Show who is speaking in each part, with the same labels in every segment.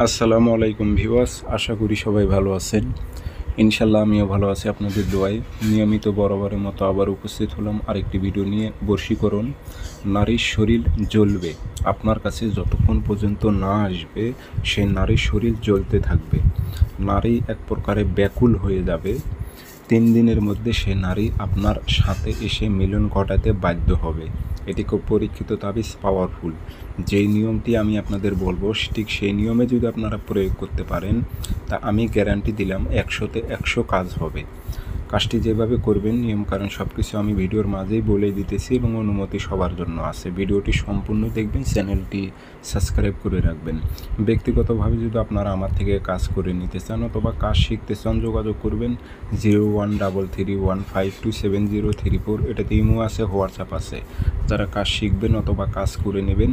Speaker 1: আসসালামু আলাইকুম ভিউয়ার্স, আশা করি সবাই ভালো আছেন। ইনশাল্লাহ আমিও ভালো আছি আপনাদের দোয়ায়। নিয়মিত বরাবরের মতো আবার উপস্থিত হলাম আরেকটি ভিডিও নিয়ে। বশীকরণ, নারীর শরীর জ্বলবে। আপনার কাছে যতক্ষণ পর্যন্ত না আসবে সেই নারীর শরীর জ্বলতে থাকবে। নারী এক প্রকারে ব্যাকুল হয়ে যাবে। 3 দিনের মধ্যে সে নারী আপনার সাথে এসে মিলন ঘটাতে বাধ্য হবে। এটি খুব পরীক্ষিত তাবিজ, পাওয়ারফুল। যেই নিয়মটি আমি আপনাদের বলবো ঠিক সেই নিয়মে যদি আপনারা প্রয়োগ করতে পারেন তা আমি গ্যারান্টি দিলাম 100-তে 100 কাজ হবে। কাজটি যেভাবে করবেন নিয়মকানুন সব কিছু আমি ভিডিওর মাঝেই বলে দিতেছি এবং অনুমতি সবার জন্য আছে। ভিডিওটি সম্পূর্ণ দেখবেন, চ্যানেলটি সাবস্ক্রাইব করে রাখবেন। ব্যক্তিগতভাবে যদি আপনারা আমার থেকে কাজ করে নিতে চান অথবা কাজ শিখতে চান যোগাযোগ করবেন 013315270034। এটাতে ইমো আছে, হোয়াটসঅ্যাপ আছে। যারা কাজ শিখবেন অথবা কাজ করে নেবেন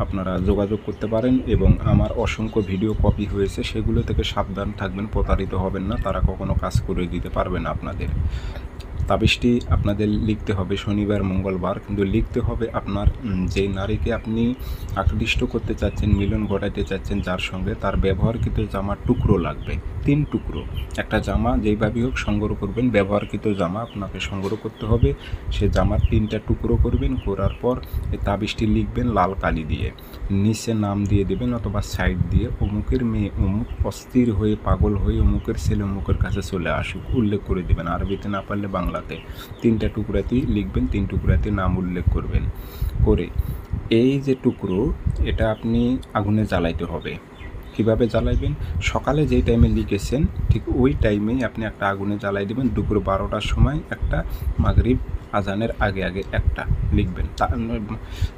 Speaker 1: আপনারা যোগাযোগ করতে পারেন এবং আমার অসংখ্য ভিডিও কপি হয়েছে, সেগুলো থেকে সাবধান থাকবেন, প্রতারিত হবেন না। তারা কখনো কাজ করে দিতে পারবে না আপনাদের। তাবিজটি আপনাদের লিখতে হবে শনিবার মঙ্গলবার, কিন্তু লিখতে হবে আপনার যেই নারীকে আপনি আকৃষ্ট করতে চাচ্ছেন, মিলন ঘটাতে চাচ্ছেন যার সঙ্গে, তার ব্যবহারকৃত জামার টুকরো লাগবে 3 টুকরো। একটা জামা যেইভাবেই হোক সংগ্রহ করবেন, ব্যবহারকৃত জামা আপনাকে সংগ্রহ করতে হবে। সে জামার 3টা টুকরো করবেন, করার পর এই তাবিজটি লিখবেন লাল কালি দিয়ে, নিচে নাম দিয়ে দেবেন অথবা সাইড দিয়ে অমুকের মেয়ে অমুক অস্থির হয়ে পাগল হয়ে অমুকের ছেলে অমুকের কাছে চলে আসুক উল্লেখ করে দেবেন। আরবিতে না পারলে বাংলাতে 3টা টুকরাতেই লিখবেন, 3 টুকরাতে নাম উল্লেখ করবেন। করে এই যে টুকরো এটা আপনি আগুনে জ্বালাইতে হবে। কীভাবে জ্বালাইবেন? সকালে যেই টাইমে লিখেছেন ঠিক ওই টাইমেই আপনি একটা আগুনে জ্বালাই দেবেন। দুপুর 12টার সময় একটা, মাগরিব আজানের আগে আগে একটা লিখবেন। তা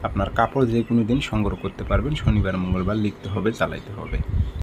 Speaker 1: আপনার কাপড় যে কোনো দিন সংগ্রহ করতে পারবেন, শনিবার মঙ্গলবার লিখতে হবে, জ্বালাইতে হবে।